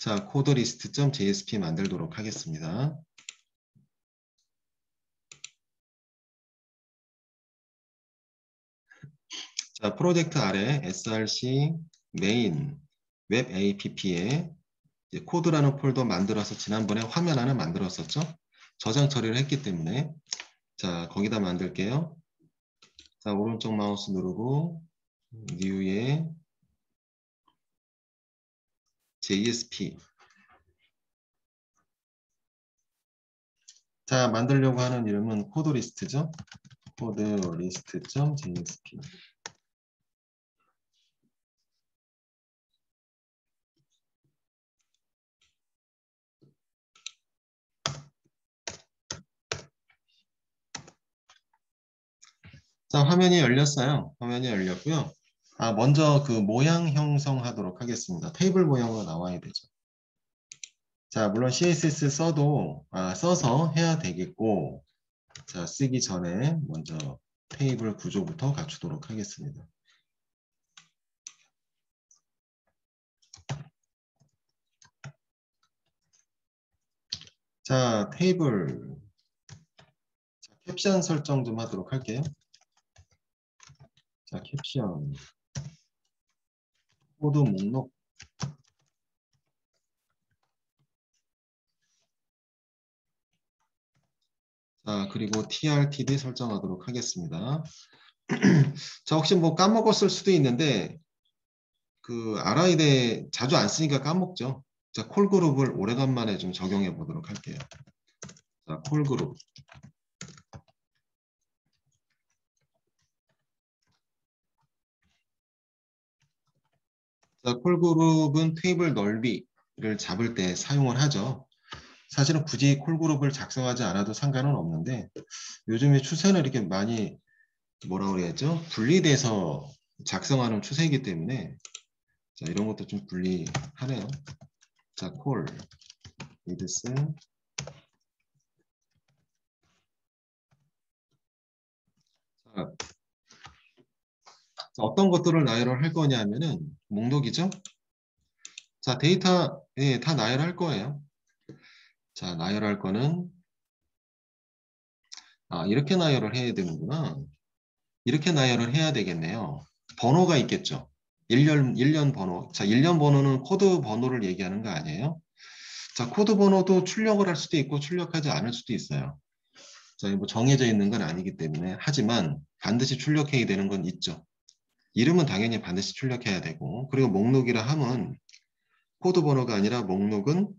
자, 코드리스트.jsp 만들도록 하겠습니다. 자, 프로젝트 아래 src 메인 웹 app에 이제 코드라는 폴더 만들어서 지난번에 화면 하나 만들었었죠? 저장 처리를 했기 때문에 자, 거기다 만들게요. 자, 오른쪽 마우스 누르고 New에 JSP. 자, 만들려고 하는 이름은 코드리스트죠? 코드리스트.jsp. 자, 화면이 열렸어요. 화면이 열렸고요. 아, 먼저 그 모양 형성하도록 하겠습니다. 테이블 모양으로 나와야 되죠. 자, 물론 CSS 써서 해야 되겠고, 자, 쓰기 전에 먼저 테이블 구조부터 갖추도록 하겠습니다. 자, 테이블. 자, 캡션 설정 좀 하도록 할게요. 자, 캡션. 코드 목록. 자, 그리고 TRTD 설정하도록 하겠습니다. 자, 혹시 뭐 까먹었을 수도 있는데, 그 RID 자주 안 쓰니까 까먹죠. 자, 콜그룹을 오래간만에 좀 적용해 보도록 할게요. 자, 콜그룹. 자, 콜그룹은 테이블 넓이를 잡을 때 사용을 하죠. 사실은 굳이 콜그룹을 작성하지 않아도 상관은 없는데 요즘에 추세는 이렇게 많이 뭐라 그래야죠? 분리돼서 작성하는 추세이기 때문에 자, 이런 것도 좀 분리하네요. 자, 콜, 리드스. 자, 어떤 것들을 나열을 할 거냐면은 목록이죠? 자, 데이터에 다 나열할 거예요. 자, 나열할 거는 이렇게 나열을 해야 되는구나. 이렇게 나열을 해야 되겠네요. 번호가 있겠죠. 1년 번호. 자, 1년 번호는 코드 번호를 얘기하는 거 아니에요? 자, 코드 번호도 출력을 할 수도 있고 출력하지 않을 수도 있어요. 자, 뭐 정해져 있는 건 아니기 때문에 하지만 반드시 출력해야 되는 건 있죠. 이름은 당연히 반드시 출력해야 되고 그리고 목록이라 함은 코드 번호가 아니라 목록은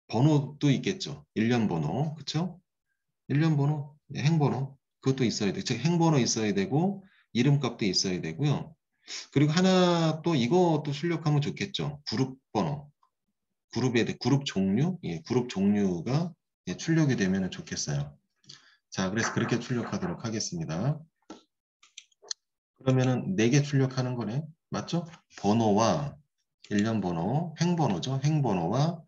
번호도 있겠죠. 1년 번호, 그쵸? 1년 번호, 행번호, 그것도 있어야 돼. 즉 행번호 있어야 되고 이름값도 있어야 되고요. 그리고 하나 또 이것도 출력하면 좋겠죠. 그룹 번호, 그룹 종류, 그룹 종류가 출력이 되면 좋겠어요. 자, 그래서 그렇게 출력하도록 하겠습니다. 그러면은 4개 출력하는 거네. 맞죠? 번호와 1년 번호, 행번호죠. 행번호와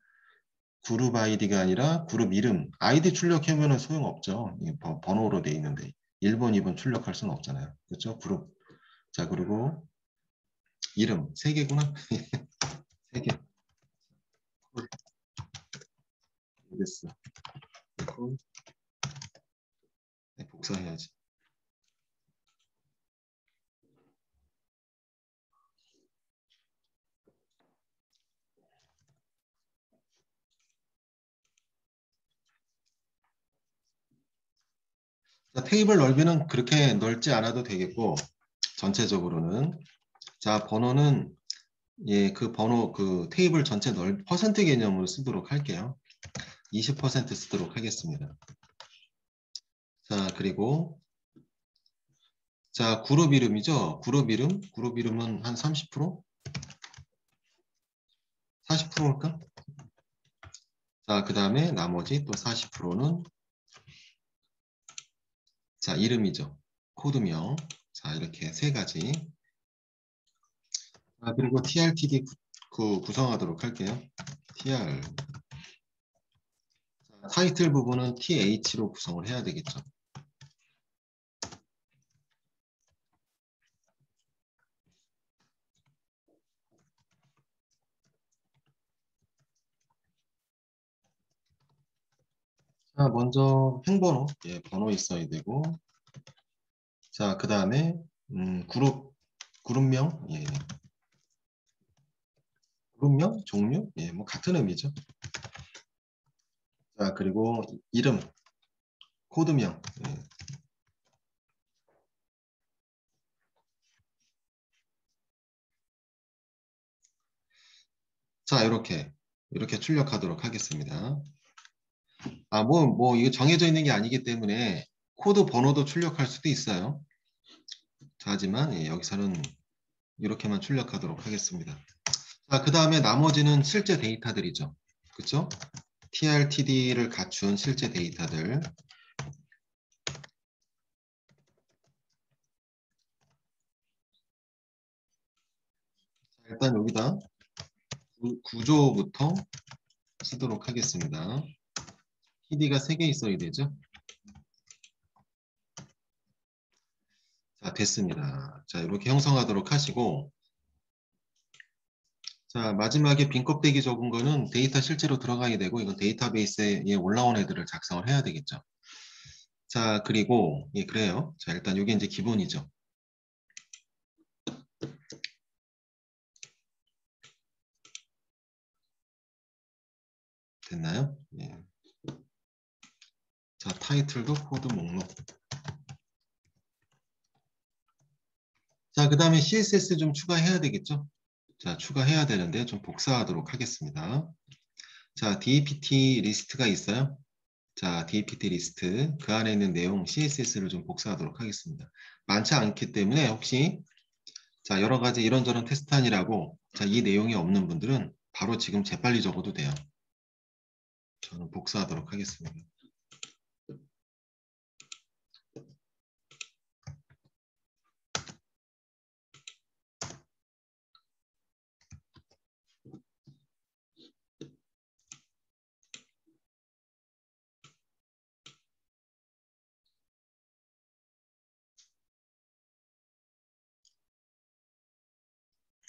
그룹 아이디가 아니라 그룹 이름. 아이디 출력하면 소용없죠. 번호로 돼 있는데 1번, 2번 출력할 수는 없잖아요. 그렇죠? 그룹. 자, 그리고 이름 3개구나. 3개. 됐어. 복사해야지. 자, 테이블 넓이는 그렇게 넓지 않아도 되겠고 전체적으로는 자, 번호는 그 번호 그 테이블 전체 퍼센트 개념으로 쓰도록 할게요. 20% 쓰도록 하겠습니다. 자, 그리고 자, 그룹 이름이죠. 그룹 이름은 한 30%? 40%일까? 자, 그 다음에 나머지 또 40%는 자, 이름이죠. 코드명. 자, 이렇게 3가지. 그리고 TRTD 구성하도록 할게요. TR. 자, 타이틀 부분은 TH로 구성을 해야 되겠죠. 자, 먼저 행번호, 예, 번호 있어야 되고, 자, 그 다음에 그룹명, 예, 그룹명, 종류, 예, 뭐 같은 의미죠. 자, 그리고 이름, 코드명, 예. 자, 이렇게 출력하도록 하겠습니다. 아, 이거 정해져 있는 게 아니기 때문에 코드 번호도 출력할 수도 있어요. 자, 하지만 예, 여기서는 이렇게만 출력하도록 하겠습니다. 자, 그 다음에 나머지는 실제 데이터들이죠. 그쵸? TRTD를 갖춘 실제 데이터들. 자, 일단 여기다 구조부터 쓰도록 하겠습니다. TD가 3개 있어야 되죠? 자, 됐습니다. 자, 이렇게 형성하도록 하시고, 자, 마지막에 빈 껍데기 적은 거는 데이터 실제로 들어가야 되고, 이건 데이터베이스에 올라온 애들을 작성을 해야 되겠죠. 자, 그리고, 예, 그래요. 자, 일단 이게 이제 기본이죠. 됐나요? 예. 자, 타이틀도 코드 목록. 자, 그 다음에 CSS 좀 추가해야 되겠죠? 자, 추가해야 되는데 좀 복사하도록 하겠습니다. 자, DPT 리스트가 있어요. 자, DPT 리스트, 그 안에 있는 내용 CSS를 좀 복사하도록 하겠습니다. 많지 않기 때문에 혹시 자, 여러 가지 이런저런 테스트안이라고 자, 이 내용이 없는 분들은 바로 지금 재빨리 적어도 돼요. 저는 복사하도록 하겠습니다.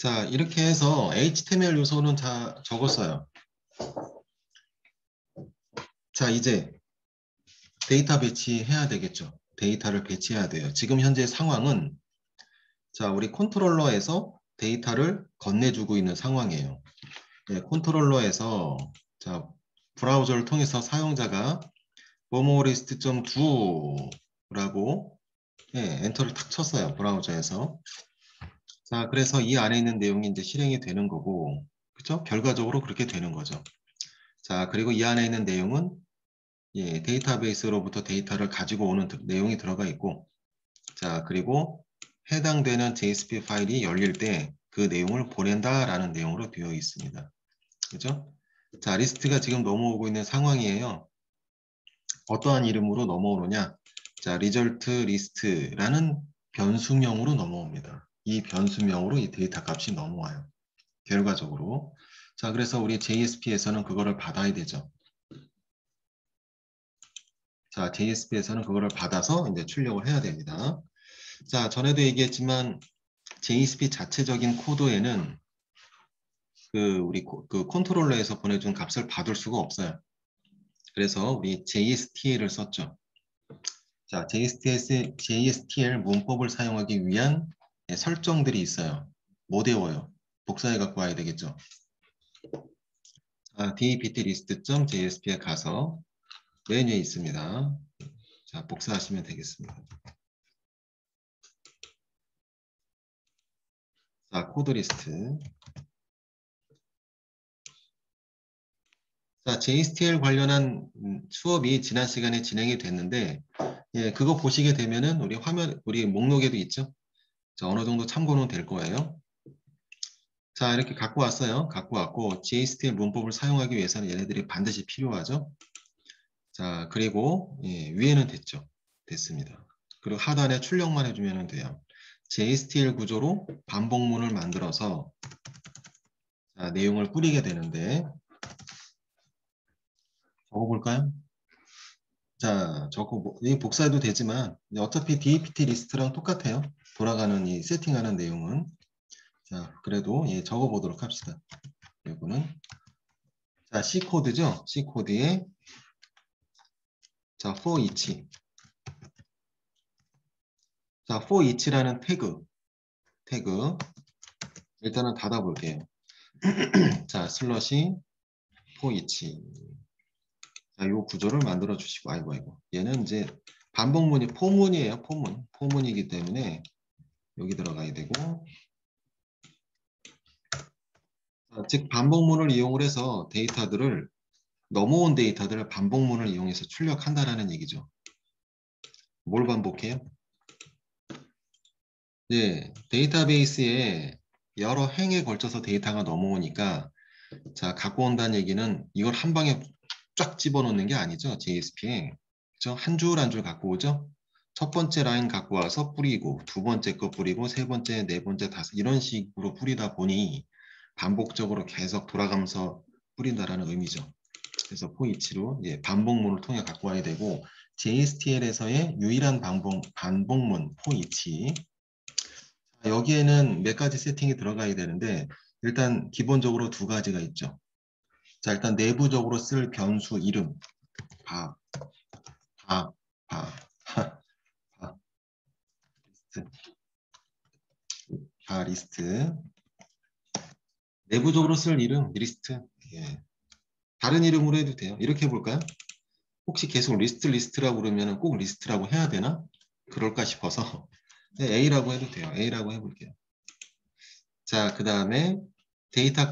자, 이렇게 해서 HTML 요소는 다 적었어요. 자, 이제 데이터 배치해야 되겠죠. 데이터를 배치해야 돼요. 지금 현재 상황은 자, 우리 컨트롤러에서 데이터를 건네주고 있는 상황이에요. 네, 컨트롤러에서 자, 브라우저를 통해서 사용자가 뭐뭐리스트.do라고 예, 엔터를 탁 쳤어요. 브라우저에서. 자, 그래서 이 안에 있는 내용이 이제 실행이 되는 거고, 그쵸? 결과적으로 그렇게 되는 거죠. 자, 그리고 이 안에 있는 내용은 예, 데이터베이스로부터 데이터를 가지고 오는 내용이 들어가 있고, 자, 그리고 해당되는 JSP 파일이 열릴 때 그 내용을 보낸다라는 내용으로 되어 있습니다. 그죠? 자, 리스트가 지금 넘어오고 있는 상황이에요. 어떠한 이름으로 넘어오느냐? 자, result list라는 변수명으로 넘어옵니다. 이 변수명으로 이 데이터 값이 넘어와요. 결과적으로. 자, 그래서 우리 JSP에서는 그거를 받아야 되죠. 자, JSP에서는 그거를 받아서 이제 출력을 해야 됩니다. 자, 전에도 얘기했지만 JSP 자체적인 코드에는 그 컨트롤러에서 보내준 값을 받을 수가 없어요. 그래서 우리 JSTL을 썼죠. 자, JSTL 문법을 사용하기 위한 설정들이 있어요. 못 외워요. 복사해 갖고 와야 되겠죠. dptlist.jsp에 가서 메뉴에 있습니다. 자, 복사하시면 되겠습니다. 자, 코드 리스트. 자, JSTL 관련한 수업이 지난 시간에 진행이 됐는데, 예, 그거 보시게 되면은 우리 목록에도 있죠? 자, 어느 정도 참고는 될 거예요. 자, 이렇게 갖고 왔어요. 갖고 왔고, JSTL 문법을 사용하기 위해서는 얘네들이 반드시 필요하죠? 자, 그리고, 예, 위에는 됐죠? 됐습니다. 그리고 하단에 출력만 해주면 돼요. JSTL 구조로 반복문을 만들어서, 자, 내용을 뿌리게 되는데, 적어볼까요? 자, 이 복사해도 되지만, 어차피 DPT 리스트랑 똑같아요. 돌아가는 이 세팅하는 내용은. 자, 그래도 예, 적어보도록 합시다. 이거는 자, C 코드죠? C 코드에 자, for each. 자, for each라는 태그. 일단은 닫아볼게요. 자, 슬러시 for each. 자, 요 구조를 만들어 주시고, 아이고. 얘는 이제 반복문이 포문이에요, 포문. 포문이기 때문에 여기 들어가야 되고, 자, 즉 반복문을 이용을 해서 넘어온 데이터들을 반복문을 이용해서 출력한다라는 얘기죠. 뭘 반복해요? 네, 데이터베이스에 여러 행에 걸쳐서 데이터가 넘어오니까 자, 갖고 온다는 얘기는 이걸 한 방에 쫙 집어넣는 게 아니죠. JSP에. 그죠? 한 줄 한 줄 갖고 오죠. 첫 번째 라인 갖고 와서 뿌리고 두 번째 거 뿌리고 세 번째, 네 번째, 다섯 이런 식으로 뿌리다 보니 반복적으로 계속 돌아가면서 뿌린다라는 의미죠. 그래서 포이치로 예, 반복문을 통해 갖고 와야 되고 JSTL에서의 유일한 반복문 포이치 여기에는 몇 가지 세팅이 들어가야 되는데 일단 기본적으로 두 가지가 있죠. 자, 일단 내부적으로 쓸 변수 이름 바, 바, 바, 바, 리스트, 바 리스트 내부적으로 쓸 이름 리스트 예. 다른 이름으로 해도 돼요. 이렇게 해볼까요? 혹시 계속 리스트라고 그러면 꼭 리스트라고 해야 되나? 그럴까 싶어서 네, A라고 해도 돼요. A라고 해볼게요. 자, 그 다음에 데이터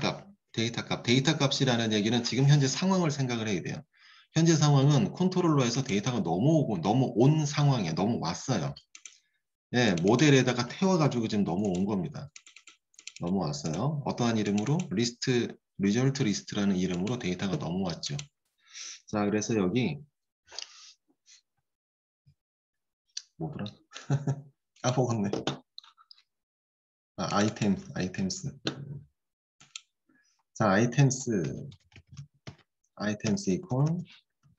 값이라는 얘기는 지금 현재 상황을 생각을 해야 돼요. 현재 상황은 컨트롤러에서 데이터가 넘어오고 넘어온 상황에 넘어왔어요. 예, 모델에다가 태워가지고 지금 넘어온 겁니다. 넘어왔어요. 어떠한 이름으로? 리절트 리스트라는 이름으로 데이터가 넘어왔죠. 자, 그래서 여기 뭐더라? 까먹었네. 아이템스. 자, 아이템스 이퀄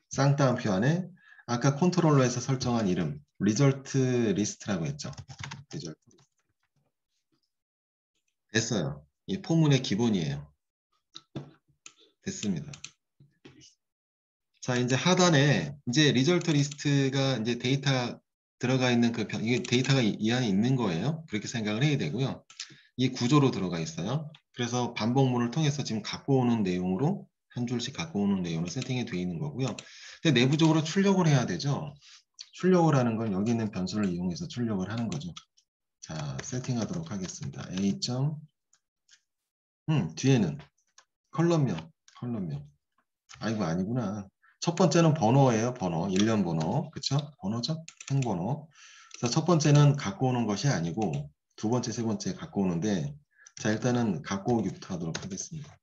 쌍따옴표 안에 아까 컨트롤러에서 설정한 이름 리절트 리스트라고 했죠. 리절트. 됐어요. 이 포문의 기본이에요. 됐습니다. 자, 이제 하단에 이제 리절트 리스트가 이제 데이터 들어가 있는 이게 데이터가 이 안에 있는 거예요. 그렇게 생각을 해야 되고요. 이 구조로 들어가 있어요. 그래서 반복문을 통해서 지금 갖고 오는 내용으로 한 줄씩 갖고 오는 내용으로 세팅이 되어 있는 거고요. 근데 내부적으로 출력을 해야 되죠. 출력을 하는 건 여기 있는 변수를 이용해서 출력을 하는 거죠. 자, 세팅하도록 하겠습니다. A. 뒤에는 컬럼명. 아이고, 아니구나. 첫 번째는 번호예요, 번호. 일련 번호. 그쵸? 번호죠? 행번호. 그래서 첫 번째는 갖고 오는 것이 아니고 두 번째, 세 번째 갖고 오는데 자, 일단은 갖고 오기부터 하도록 하겠습니다.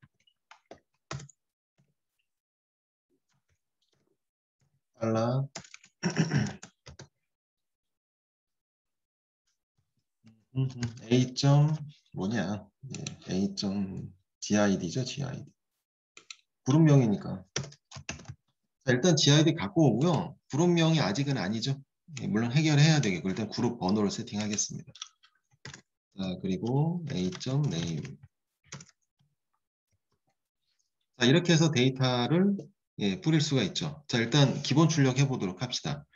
달라 A. 뭐냐? 예, A. GID죠, GID. 그룹명이니까. 자, 일단 GID 갖고 오고요. 그룹명이 아직은 아니죠. 예, 물론 해결해야 되겠고 일단 그룹 번호를 세팅하겠습니다. 자, 그리고 A.name. 자, 이렇게 해서 데이터를 예, 뿌릴 수가 있죠. 자, 일단 기본 출력해 보도록 합시다.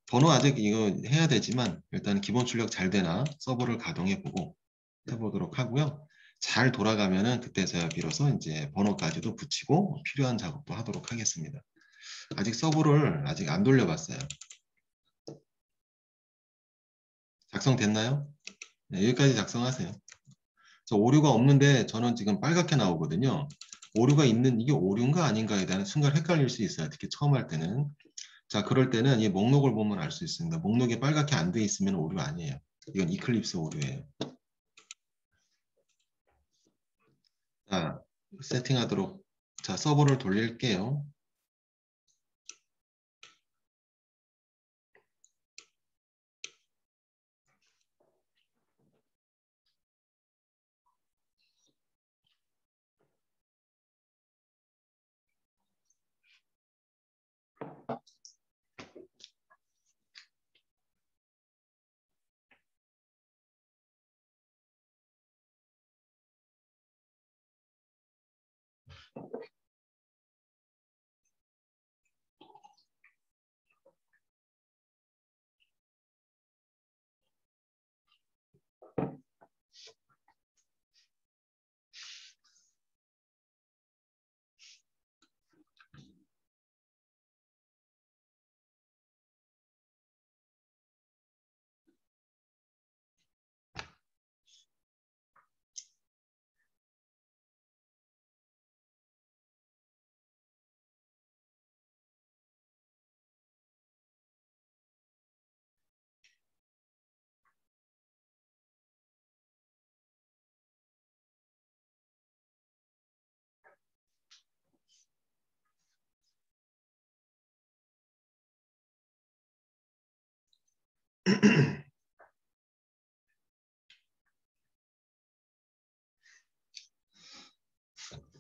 번호 아직 이거 해야 되지만 일단 기본 출력 잘 되나 서버를 가동해 보고 해보도록 하고요. 잘 돌아가면은 그때서야 비로소 이제 번호까지도 붙이고 필요한 작업도 하도록 하겠습니다. 아직 서버를 아직 안 돌려봤어요. 작성됐나요? 네, 여기까지 작성하세요. 저 오류가 없는데 저는 지금 빨갛게 나오거든요. 오류가 있는 이게 오류인가 아닌가에 대한 순간 헷갈릴 수 있어요. 특히 처음 할 때는. 자, 그럴 때는 이 목록을 보면 알 수 있습니다. 목록이 빨갛게 안 돼 있으면 오류 아니에요. 이건 이클립스 오류예요. 자, 세팅하도록. 자, 서버를 돌릴게요.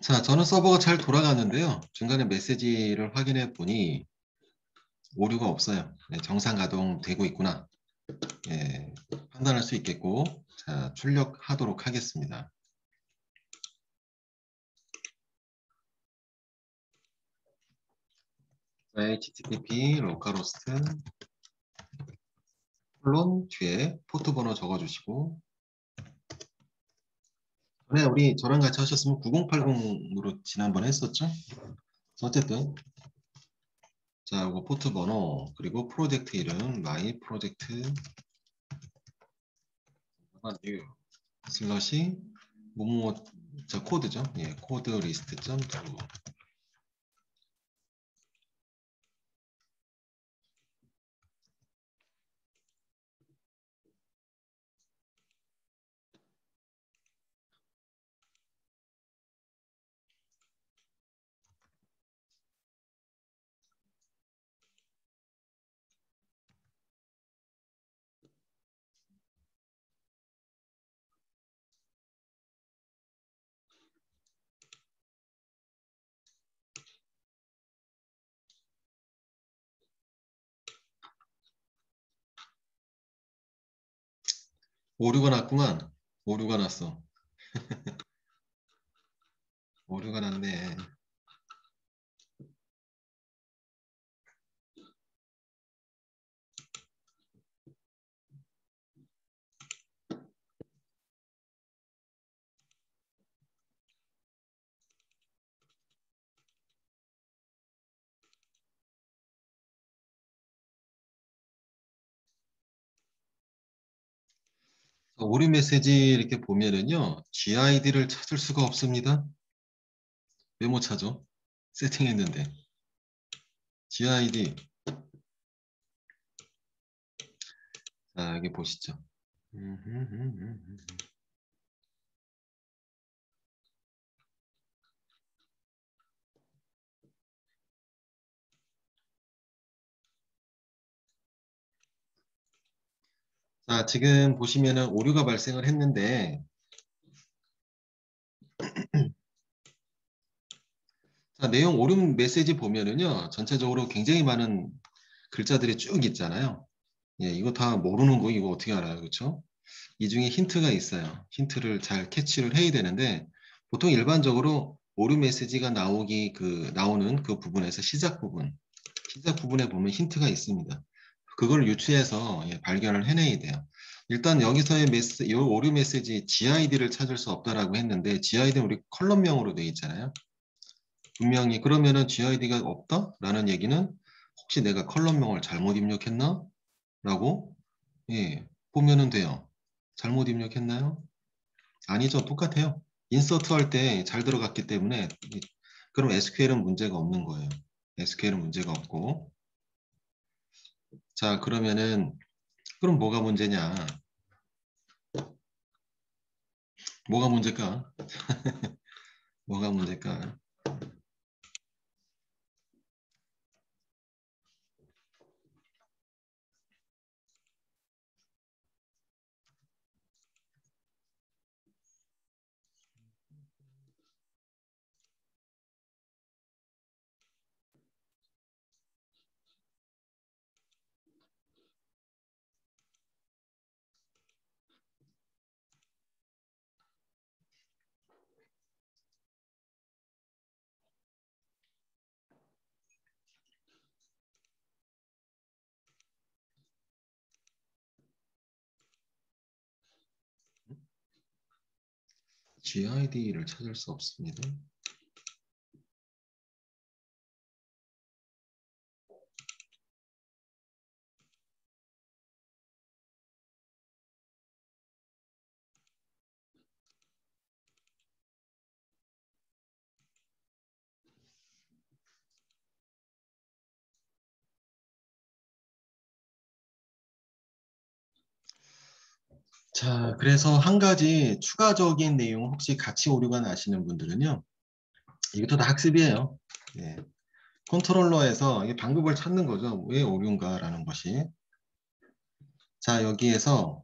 자, 저는 서버가 잘 돌아가는데요. 중간에 메시지를 확인해 보니 오류가 없어요. 네, 정상 가동되고 있구나. 예, 판단할 수 있겠고, 자, 출력하도록 하겠습니다. http localhost 콜론 뒤에 포트 번호 적어주시고, 전에 우리 저랑 같이 하셨으면 9080으로 지난번에 했었죠? 어쨌든 자, 이거 포트 번호 그리고 프로젝트 이름 my 프로젝트 new 슬러시 뭐뭐 자 코드죠? 예, 코드 리스트 점 true. 오류가 났구만. 오류가 났어. 오류가 났네. 오류 메시지 이렇게 보면은요, GID를 찾을 수가 없습니다. 왜 못 찾죠? 세팅했는데. GID. 자, 여기 보시죠. 자, 지금 보시면은 오류가 발생을 했는데, 자, 내용 오류 메시지 보면은요, 전체적으로 굉장히 많은 글자들이 쭉 있잖아요. 예, 이거 다 모르는 거 이거 어떻게 알아요? 그렇죠? 이 중에 힌트가 있어요. 힌트를 잘 캐치를 해야 되는데 보통 일반적으로 오류 메시지가 나오는 그 부분에서 시작 부분에 보면 힌트가 있습니다. 그걸 유추해서 예, 발견을 해내야 돼요. 일단 여기서의 이 오류 메시지 GID를 찾을 수 없다라고 했는데 GID는 우리 컬럼명으로 되어 있잖아요. 분명히 그러면은 GID가 없다라는 얘기는 혹시 내가 컬럼명을 잘못 입력했나? 라고 예, 보면은 돼요. 잘못 입력했나요? 아니죠. 똑같아요. 인서트 할 때 잘 들어갔기 때문에 그럼 SQL은 문제가 없는 거예요. SQL은 문제가 없고 자 그러면은 그럼 뭐가 문제냐? 뭐가 문제일까? 뭐가 문제일까? GID를 찾을 수 없습니다. 자, 그래서 한 가지 추가적인 내용 혹시 같이 오류가 나시는 분들은요. 이것도 다 학습이에요. 예. 컨트롤러에서 이 방법을 찾는 거죠. 왜 오류인가라는 것이. 자, 여기에서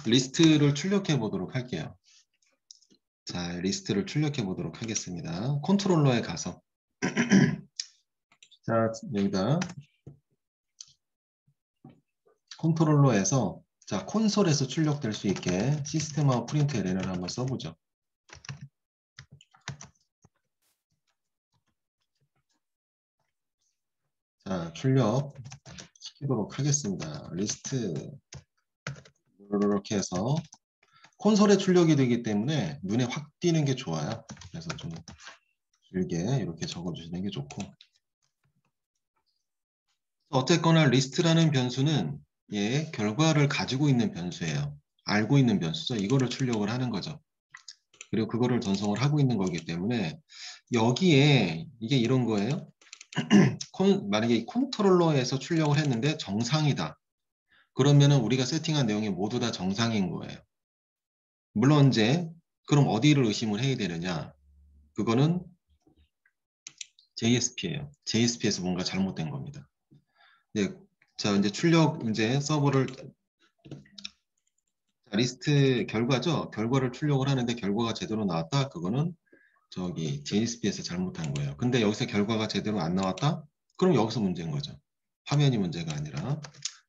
리스트를 출력해 보도록 할게요. 자, 리스트를 출력해 보도록 하겠습니다. 컨트롤러에 가서 자, 여기다 컨트롤러에서 자, 콘솔에서 출력될 수 있게 시스템하고 프린트 ln을 한번 써보죠. 자, 출력 시키도록 하겠습니다. 리스트 이렇게 해서 콘솔에 출력이 되기 때문에 눈에 확 띄는 게 좋아요. 그래서 좀 길게 이렇게 적어주시는 게 좋고, 어쨌거나 리스트라는 변수는 결과를 가지고 있는 변수예요. 알고 있는 변수죠. 이거를 출력을 하는 거죠. 그리고 그거를 전송을 하고 있는 거기 때문에 여기에 이게 이런 거예요. 만약에 이 컨트롤러에서 출력을 했는데 정상이다. 그러면은 우리가 세팅한 내용이 모두 다 정상인 거예요. 물론 이제 그럼 어디를 의심을 해야 되느냐? 그거는 JSP예요. JSP에서 뭔가 잘못된 겁니다. 네, 자 이제 출력 이제 서버를 리스트 결과죠. 결과를 출력을 하는데 결과가 제대로 나왔다. 그거는 저기 JSP에서 잘못한 거예요. 근데 여기서 결과가 제대로 안 나왔다? 그럼 여기서 문제인 거죠. 화면이 문제가 아니라.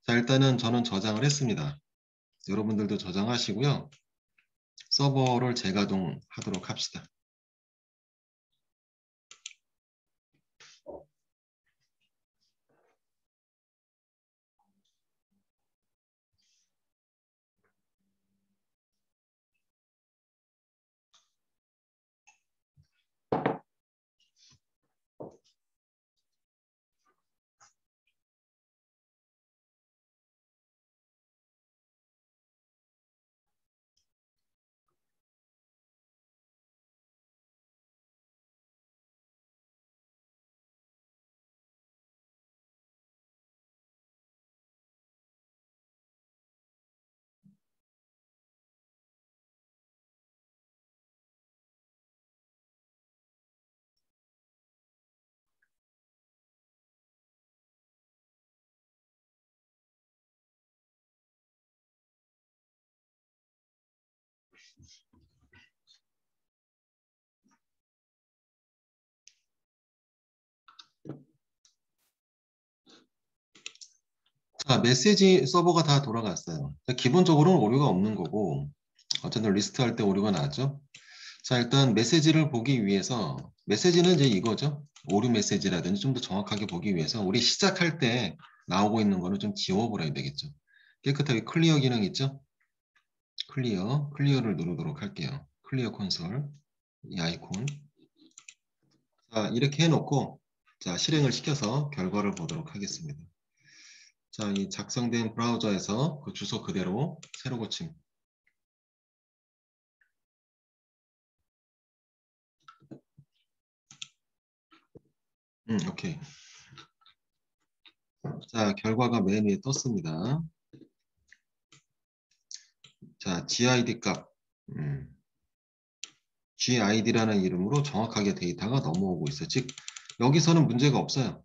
자, 일단은 저는 저장을 했습니다. 여러분들도 저장하시고요. 서버를 재가동하도록 합시다. 자, 메시지 서버가 다 돌아갔어요. 기본적으로는 오류가 없는 거고, 어쨌든 리스트 할 때 오류가 나죠. 자, 일단 메시지를 보기 위해서, 메시지는 이제 이거죠. 오류 메시지라든지 좀 더 정확하게 보기 위해서 우리 시작할 때 나오고 있는 거는 좀 지워버려야 되겠죠. 깨끗하게 클리어 기능 있죠? 클리어를 누르도록 할게요. 클리어 콘솔, 이 아이콘. 자, 이렇게 해놓고, 자, 실행을 시켜서 결과를 보도록 하겠습니다. 자, 이 작성된 브라우저에서 그 주소 그대로 새로 고침. 오케이. 자, 결과가 맨 위에 떴습니다. 자, GID 값. GID라는 이름으로 정확하게 데이터가 넘어오고 있어요. 즉, 여기서는 문제가 없어요.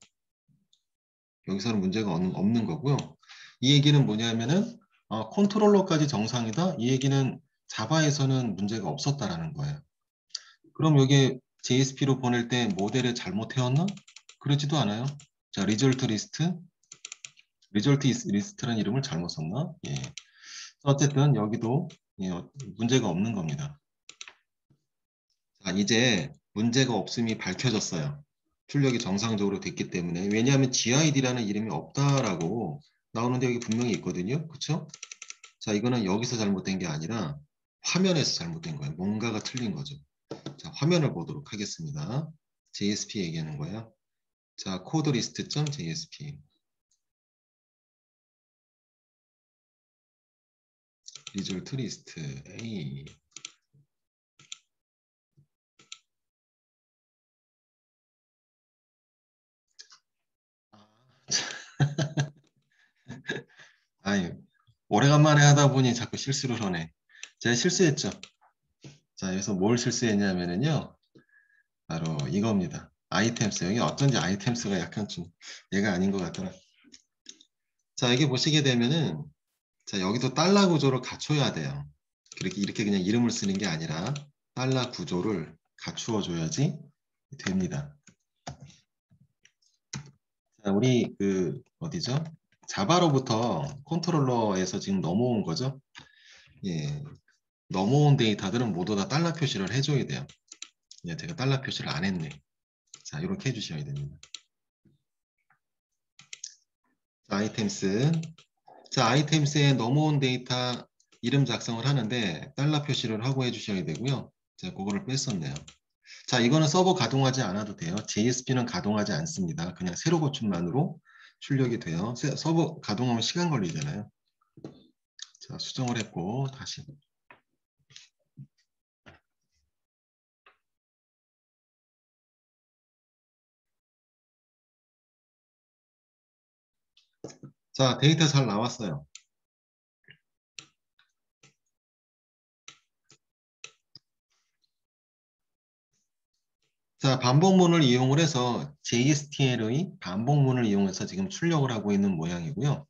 여기서는 문제가 없는 거고요. 이 얘기는 뭐냐면은, 컨트롤러까지 정상이다? 이 얘기는 자바에서는 문제가 없었다라는 거예요. 그럼 여기 JSP로 보낼 때 모델을 잘못해왔나? 그러지도 않아요. 자, 리졸트 리스트라는 이름을 잘못 썼나? 예. 어쨌든 여기도 문제가 없는 겁니다. 자, 이제 문제가 없음이 밝혀졌어요. 출력이 정상적으로 됐기 때문에. 왜냐하면 GID라는 이름이 없다라고 나오는데 여기 분명히 있거든요. 그쵸? 자, 이거는 여기서 잘못된 게 아니라 화면에서 잘못된 거예요. 뭔가가 틀린 거죠. 자, 화면을 보도록 하겠습니다. JSP 얘기하는 거예요. 자, codelist.jsp result list A. 아니, 오래간만에 하다 보니 자꾸 실수를 하네. 제가 실수했죠. 자, 여기서 뭘 실수했냐면요. 바로 이겁니다. 아이템스. 여기 어쩐지 아이템스가 약간 좀 얘가 아닌 것 같더라. 자, 여기 보시게 되면은 자, 여기도 달러 구조를 갖춰야 돼요. 이렇게 그냥 이름을 쓰는 게 아니라 달러 구조를 갖추어 줘야지 됩니다. 자, 우리 어디죠? 자바로부터 컨트롤러에서 지금 넘어온 거죠? 예. 넘어온 데이터들은 모두 다 달러 표시를 해줘야 돼요. 예, 제가 달러 표시를 안 했네. 자, 이렇게 해주셔야 됩니다. 자, 아이템스. 자, 아이템스에 넘어온 데이터 이름 작성을 하는데 달러 표시를 하고 해주셔야 되고요. 제가 그거를 뺐었네요. 자, 이거는 서버 가동하지 않아도 돼요. JSP는 가동하지 않습니다. 그냥 세로 고침만으로 출력이 돼요. 서버 가동하면 시간 걸리잖아요. 자, 수정을 했고 다시. 자, 데이터 잘 나왔어요. 자, 반복문을 이용을 해서 JSTL의 반복문을 이용해서 지금 출력을 하고 있는 모양이고요.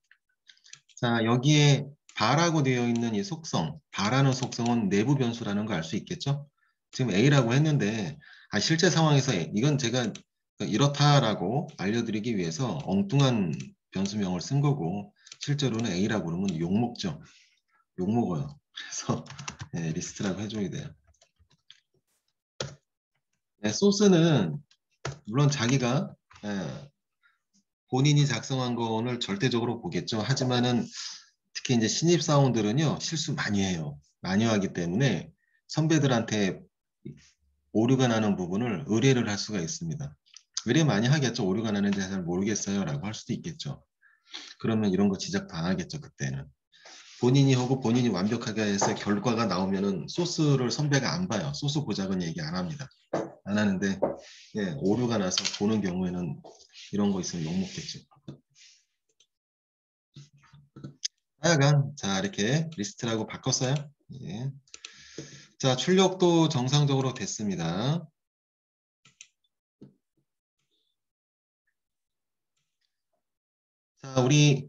자, 여기에 바라고 되어 있는 이 속성, 바라는 속성은 내부 변수라는 거 알 수 있겠죠? 지금 A라고 했는데 실제 상황에서 이건 제가 이렇다라고 알려드리기 위해서 엉뚱한 변수명을 쓴 거고 실제로는 A라고 그러면 욕먹죠. 욕먹어요. 그래서 네, 리스트라고 해줘야 돼요. 네, 소스는 물론 자기가 본인이 작성한 거를 절대적으로 보겠죠. 하지만은 특히 이제 신입 사원들은요 실수 많이 해요. 많이 하기 때문에 선배들한테 오류가 나는 부분을 의뢰를 할 수가 있습니다. 의뢰 많이 하겠죠. 오류가 나는지 잘 모르겠어요 라고 할 수도 있겠죠. 그러면 이런 거 지적 당하겠죠. 그때는 본인이 하고 본인이 완벽하게 해서 결과가 나오면은 소스를 선배가 안 봐요. 소스 고작은 얘기 안 합니다. 안 하는데 예, 오류가 나서 보는 경우에는 이런 거 있으면 욕먹겠죠. 하여간 자 이렇게 리스트라고 바꿨어요. 예. 자 출력도 정상적으로 됐습니다. 자 우리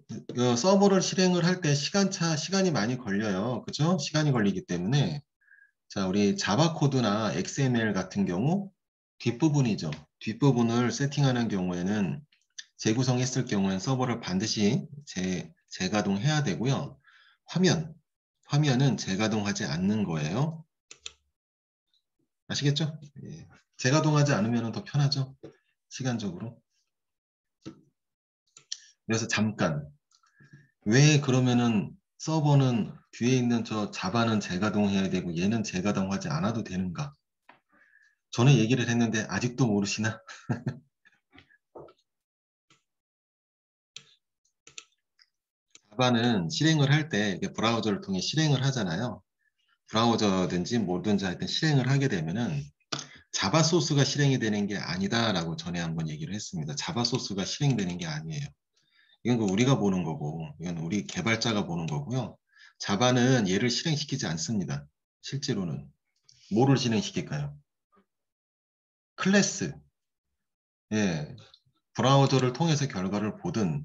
서버를 실행을 할 때 시간이 많이 걸려요. 그죠? 시간이 걸리기 때문에 자 우리 자바 코드나 XML 같은 경우 뒷부분이죠. 뒷부분을 세팅하는 경우에는 재구성했을 경우에는 서버를 반드시 재가동해야 되고요. 화면은 재가동하지 않는 거예요. 아시겠죠? 예. 재가동하지 않으면 더 편하죠. 시간적으로. 그래서 잠깐 왜 그러면은 서버는 뒤에 있는 저 자바는 재가동해야 되고 얘는 재가동하지 않아도 되는가? 저는 얘기를 했는데 아직도 모르시나? 자바는 실행을 할 때 브라우저를 통해 실행을 하잖아요. 브라우저든지 뭐든지 하여튼 실행을 하게 되면은 자바 소스가 실행이 되는 게 아니다라고 전에 한번 얘기를 했습니다. 자바 소스가 실행되는 게 아니에요. 이건 우리가 보는 거고, 이건 우리 개발자가 보는 거고요. 자바는 얘를 실행시키지 않습니다. 실제로는. 뭐를 실행시킬까요? 클래스. 예. 브라우저를 통해서 결과를 보든,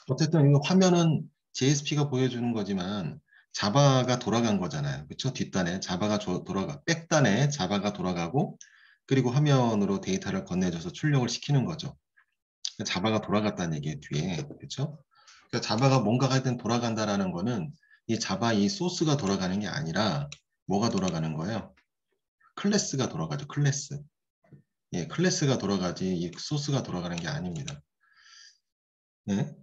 어쨌든 이 화면은 JSP가 보여주는 거지만, 자바가 돌아간 거잖아요. 그렇죠? 뒷단에 자바가 백단에 자바가 돌아가고, 그리고 화면으로 데이터를 건네줘서 출력을 시키는 거죠. 자바가 돌아갔다는 얘기예요, 뒤에. 그렇죠? 그러니까 자바가 뭔가가 하여튼 돌아간다라는 거는 이 자바 이 소스가 돌아가는 게 아니라 뭐가 돌아가는 거예요? 클래스가 돌아가죠. 클래스. 예, 클래스가 돌아가지 이 소스가 돌아가는 게 아닙니다. 네.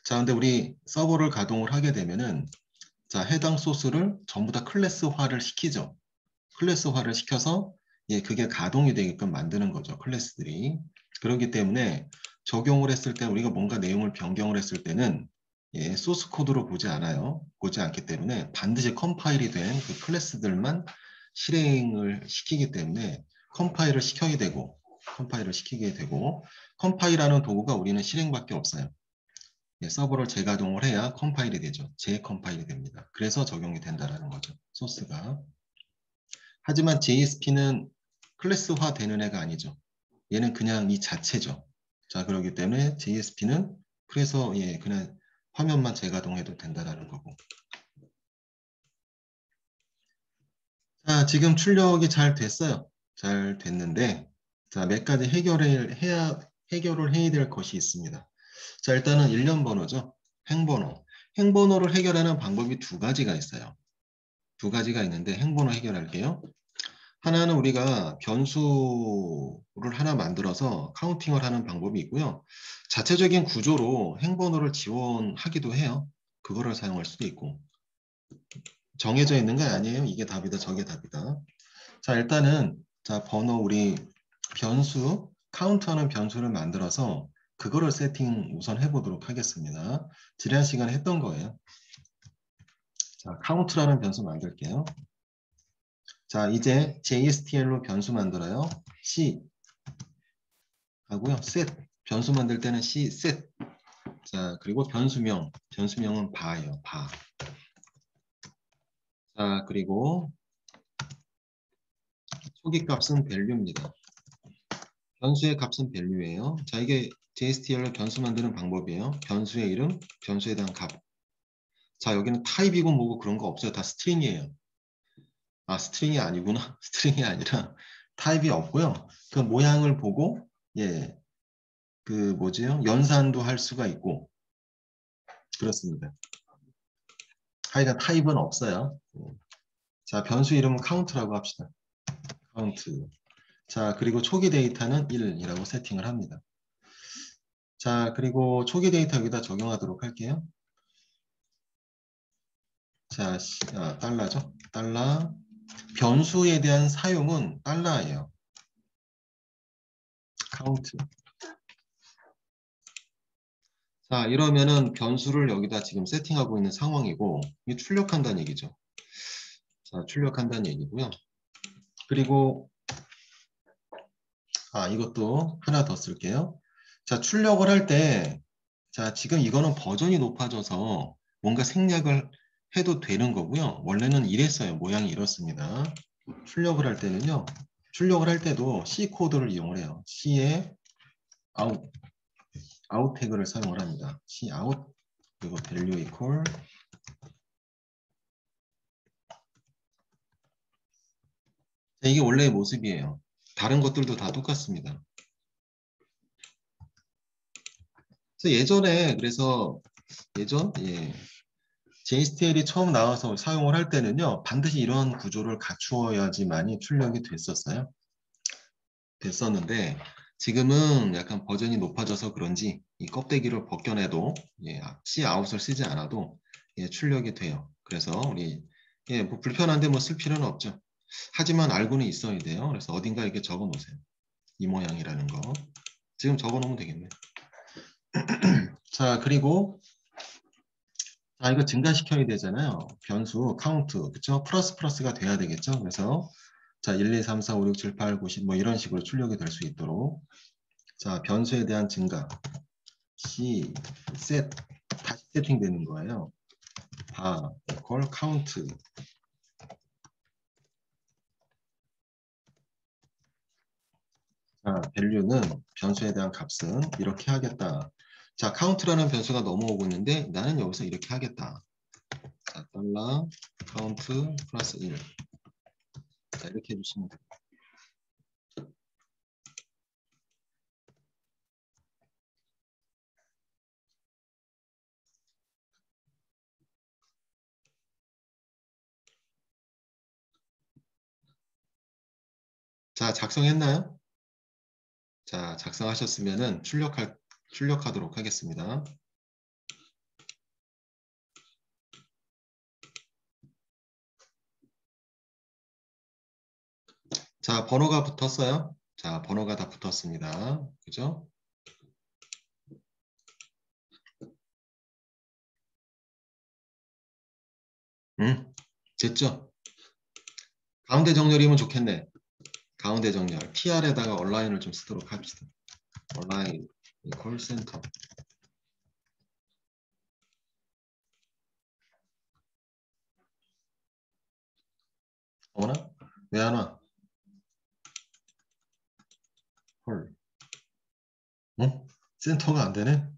자, 근데 우리 서버를 가동을 하게 되면은 자, 해당 소스를 전부 다 클래스화를 시키죠. 클래스화를 시켜서 예, 그게 가동이 되게끔 만드는 거죠. 클래스들이. 그렇기 때문에 적용을 했을 때 우리가 뭔가 내용을 변경을 했을 때는 예, 소스 코드로 보지 않아요. 보지 않기 때문에 반드시 컴파일이 된 그 클래스들만 실행을 시키기 때문에 컴파일을 시키게 되고 컴파일하는 도구가 우리는 실행밖에 없어요. 예, 서버를 재가동을 해야 컴파일이 되죠. 재컴파일이 됩니다. 그래서 적용이 된다라는 거죠. 소스가. 하지만 JSP는 클래스화 되는 애가 아니죠. 얘는 그냥 이 자체죠. 자, 그렇기 때문에 JSP는 그래서 예, 그냥 화면만 재가동해도 된다라는 거고. 자, 지금 출력이 잘 됐어요. 잘 됐는데, 자, 몇 가지 해결을 해야 될 것이 있습니다. 자, 일단은 일련 번호죠. 행번호. 행번호를 해결하는 방법이 두 가지가 있어요. 두 가지가 있는데 행번호 해결할게요. 하나는 우리가 변수를 하나 만들어서 카운팅을 하는 방법이 있고요. 자체적인 구조로 행번호를 지원하기도 해요. 그거를 사용할 수도 있고. 정해져 있는 게 아니에요. 이게 답이다, 저게 답이다. 자, 일단은 자, 번호 우리 변수, 카운트하는 변수를 만들어서 그거를 세팅 우선 해보도록 하겠습니다. 지난 시간에 했던 거예요. 자, 카운트라는 변수 만들게요. 자, 이제 JSTL로 변수 만들어요. C 하고요. set. 변수 만들 때는 C set. 자, 그리고 변수명은 바예요. 바. 자, 그리고 초기 값은 value입니다. 변수의 값은 value예요. 자, 이게 JSTL로 변수 만드는 방법이에요. 변수의 이름, 변수에 대한 값. 자, 여기는 타입이고 뭐고 그런 거 없어요. 다 스트링이에요. 아, 스트링이 아니구나. 스트링이 아니라 타입이 없고요. 그 모양을 보고 예, 그 뭐지요? 연산도 할 수가 있고 그렇습니다. 하여간 타입은 없어요. 자, 변수 이름은 카운트라고 합시다. 카운트. 자, 그리고 초기 데이터는 1이라고 세팅을 합니다. 자, 그리고 초기 데이터 여기다 적용하도록 할게요. 자, 달러죠. 달러. 변수에 대한 사용은 달러예요. 카운트. 자, 이러면은 변수를 여기다 지금 세팅하고 있는 상황이고, 이게 출력한다는 얘기죠. 자, 출력한다는 얘기고요. 그리고, 이것도 하나 더 쓸게요. 자, 출력을 할 때, 자, 지금 이거는 버전이 높아져서 뭔가 생략을 해도 되는 거고요. 원래는 이랬어요. 모양이 이렇습니다. 출력을 할 때는요. 출력을 할 때도 C 코드를 이용을 해요. C에 아웃 태그를 사용을 합니다. C 아웃 그리고 value equal 이게 원래의 모습이에요. 다른 것들도 다 똑같습니다. 그래서 JSTL이 처음 나와서 사용을 할 때는요. 반드시 이런 구조를 갖추어야지만이 출력이 됐었는데 지금은 약간 버전이 높아져서 그런지 이 껍데기를 벗겨내도 C 아웃을 쓰지 않아도 출력이 돼요. 그래서 우리 뭐 불편한데 뭐 쓸 필요는 없죠. 하지만 알고는 있어야 돼요. 그래서 어딘가 이렇게 적어 놓으세요. 이 모양이라는 거. 지금 적어 놓으면 되겠네. 자, 그리고 이거 증가시켜야 되잖아요. 변수 카운트 그쵸? 플러스가 돼야 되겠죠. 그래서 자, 1, 2, 3, 4, 5, 6, 7, 8, 9, 10 뭐 이런 식으로 출력이 될 수 있도록 자, 변수에 대한 증가 C set 다시 세팅되는 거예요. 바 equal count. 자, value는 변수에 대한 값은 이렇게 하겠다. 자, count라는 변수가 넘어오고 있는데 나는 여기서 이렇게 하겠다. 자, 달러 count 플러스 1. 자, 이렇게 해주시면 됩니다. 자, 작성했나요? 자, 작성하셨으면은 출력하도록 하겠습니다. 자, 번호가 붙었어요. 자, 번호가 다 붙었습니다. 그죠? 됐죠? 가운데 정렬이면 좋겠네. 가운데 정렬. TR에다가 얼라인을 좀 쓰도록 합시다. 얼라인 콜센터. 어머나? 왜 안 와? 헐. 어? 센터가 안 되네?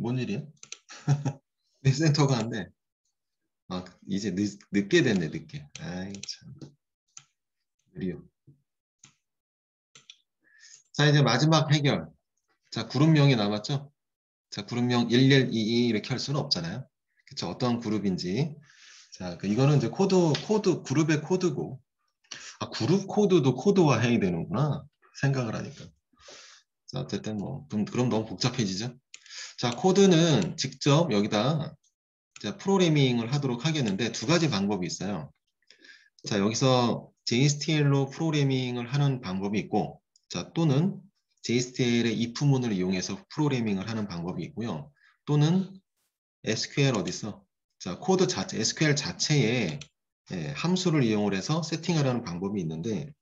뭔 일이야? 네, 센터가 안 돼. 아, 이제 늦게 됐네, 늦게. 아이, 참. 느려. 자, 이제 마지막 해결. 자, 그룹명이 남았죠? 자, 그룹명 11, 22 이렇게 할 수는 없잖아요. 그쵸? 어떤 그룹인지. 자, 이거는 이제 그룹의 코드고. 아, 그룹 코드도 코드화 해야 되는구나. 생각을 하니까. 자, 어쨌든 뭐, 그럼 너무 복잡해지죠? 자, 코드는 직접 여기다 자, 프로그래밍을 하도록 하겠는데 두 가지 방법이 있어요. 자, 여기서 JSTL로 프로그래밍을 하는 방법이 있고, 자, 또는 JSTL의 if문을 이용해서 프로그래밍을 하는 방법이 있고요. 또는 SQL 어디서? 자, 코드 자체, SQL 자체에 함수를 이용을 해서 세팅을 하는 방법이 있는데,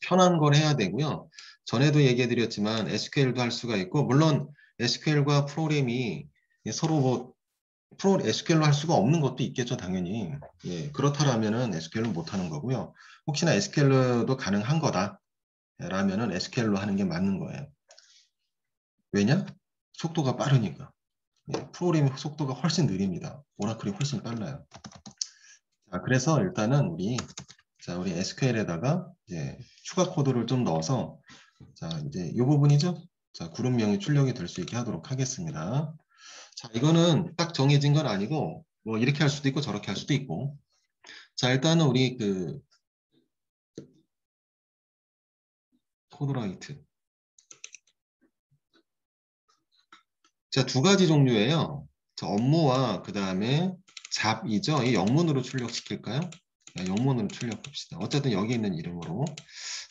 편한 걸 해야 되고요. 전에도 얘기해 드렸지만 SQL도 할 수가 있고, 물론 SQL과 프로그램이 서로 뭐 SQL로 할 수가 없는 것도 있겠죠, 당연히. 예, 그렇다라면은 SQL로 못 하는 거고요. 혹시나 SQL도 가능한 거다라면은 SQL로 하는 게 맞는 거예요. 왜냐? 속도가 빠르니까. 예, 프로그램 속도가 훨씬 느립니다. 오라클이 훨씬 빨라요. 자, 그래서 일단은 우리 SQL에다가 이제 추가 코드를 좀 넣어서 자, 이제 이 부분이죠. 자, 그룹명이 출력이 될 수 있게 하도록 하겠습니다. 자, 이거는 딱 정해진 건 아니고 뭐 이렇게 할 수도 있고 저렇게 할 수도 있고. 자, 일단은 우리 코드라이트. 자, 두 가지 종류예요. 자, 업무와 그 다음에 잡이죠. 이 영문으로 출력시킬까요? 자, 영문으로 출력합시다. 어쨌든 여기 있는 이름으로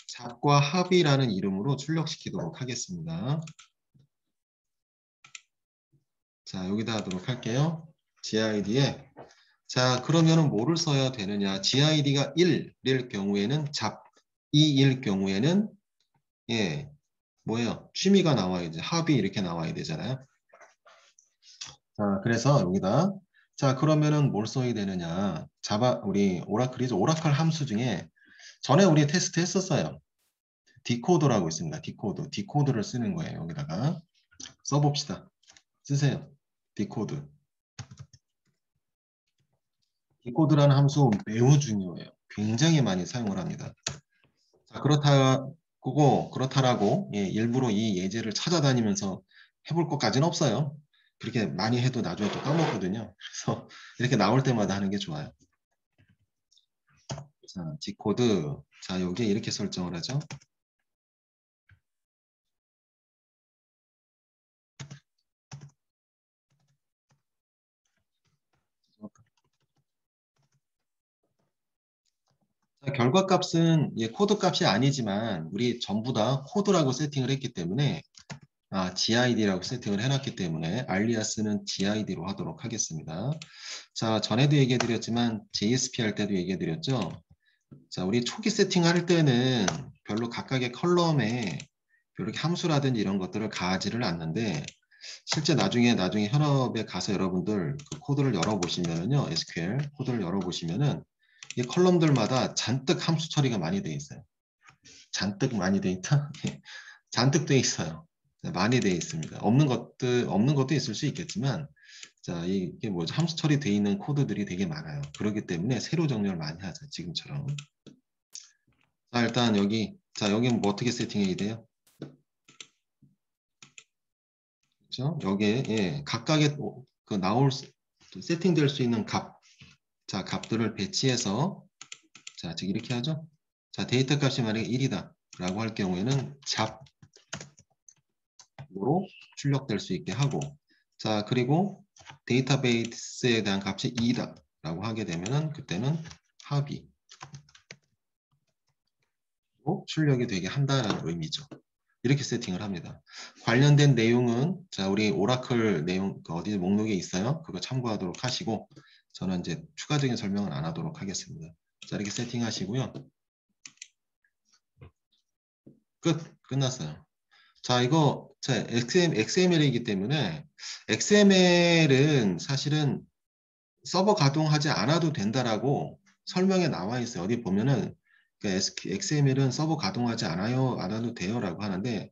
잡과 합이라는 이름으로 출력시키도록 하겠습니다. 자, 여기다 하도록 할게요. GID에 자, 그러면은 뭐를 써야 되느냐? GID가 1일 경우에는 잡, 2일 경우에는 예, 뭐예요? 취미가 나와야지. 합이 이렇게 나와야 되잖아요. 자, 그래서 여기다 자, 그러면은 뭘 써야 되느냐? 우리 오라클이죠. 오라클 함수 중에 전에 우리 테스트 했었어요. 디코더라고 있습니다. 디코드를 쓰는 거예요. 여기다가 써봅시다. 쓰세요. 디코드. 디코드라는 함수 매우 중요해요. 굉장히 많이 사용을 합니다. 자, 그렇다라고 예, 일부러 이 예제를 찾아다니면서 해볼 것까지는 없어요. 그렇게 많이 해도 나중에 또 까먹거든요. 그래서 이렇게 나올 때마다 하는 게 좋아요. 자, G코드. 자, 여기에 이렇게 설정을 하죠. 자, 결과값은 예, 코드 값이 아니지만 우리 전부 다 코드라고 세팅을 했기 때문에 GID라고 세팅을 해놨기 때문에 알리아스는 GID로 하도록 하겠습니다. 자, 전에도 얘기해드렸지만 JSP 할 때도 얘기해드렸죠. 자, 우리 초기 세팅할 때는 별로 각각의 컬럼에 이렇게 함수라든지 이런 것들을 가하지를 않는데 실제 나중에 현업에 가서 여러분들 그 코드를 열어보시면은요, SQL 코드를 열어보시면은 이 컬럼들마다 잔뜩 함수 처리가 많이 돼 있어요. 잔뜩 많이 돼 있다? 잔뜩 돼 있어요. 많이 돼 있습니다. 없는 것도 있을 수 있겠지만, 자, 이게 뭐죠? 함수 처리돼 있는 코드들이 되게 많아요. 그렇기 때문에 새로 정렬 많이 하죠. 지금처럼. 자, 일단 여기 뭐 어떻게 세팅이 돼요? 그렇죠? 여기에 각각의 세팅될 수 있는 자, 값들을 배치해서 자, 즉 이렇게 하죠. 자, 데이터 값이 만약에 1이다 라고 할 경우에는 잡으로 출력될 수 있게 하고 자, 그리고 데이터베이스에 대한 값이 2다 라고 하게 되면은 그때는 합이 출력이 되게 한다라는 의미죠. 이렇게 세팅을 합니다. 관련된 내용은 자, 우리 오라클 내용 어디 목록에 있어요. 그거 참고하도록 하시고 저는 이제 추가적인 설명은 안 하도록 하겠습니다. 자, 이렇게 세팅하시고요. 끝났어요. 자, 이거 XML이기 때문에 XML은 사실은 서버 가동하지 않아도 된다라고 설명에 나와 있어요. 어디 보면은 XML은 서버 가동하지 않아도 돼요라고 하는데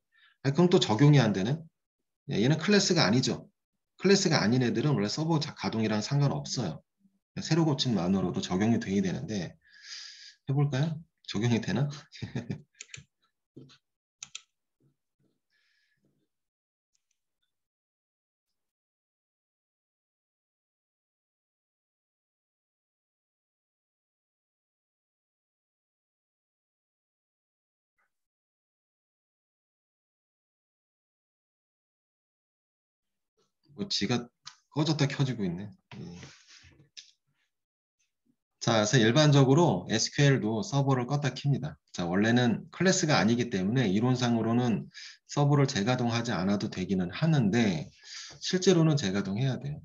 그럼 또 적용이 안 되는? 얘는 클래스가 아니죠. 클래스가 아닌 애들은 원래 서버 가동이랑 상관없어요. 새로 고친 만으로도 적용이 돼야 되는데 해볼까요? 적용이 되나? 뭐 지가 꺼졌다 켜지고 있네. 자, 그래서 일반적으로 SQL도 서버를 껐다 켭니다. 자, 원래는 클래스가 아니기 때문에 이론상으로는 서버를 재가동하지 않아도 되기는 하는데 실제로는 재가동해야 돼요.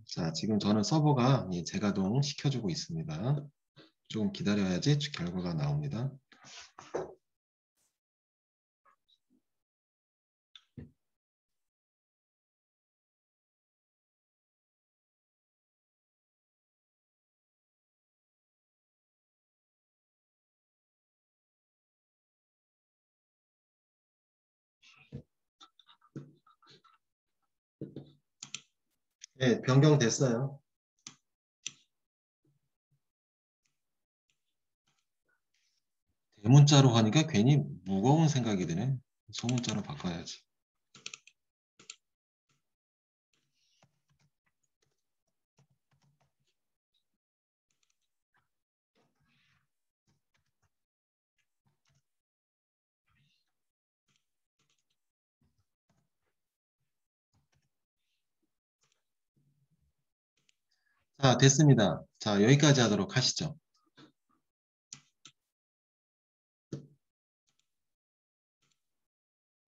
자, 지금 저는 서버가 재가동 시켜주고 있습니다. 조금 기다려야지 결과가 나옵니다. 네, 변경됐어요. 대문자로 하니까 괜히 무거운 생각이 드네. 소문자로 바꿔야지. 자, 됐습니다. 자, 여기까지 하도록 하시죠.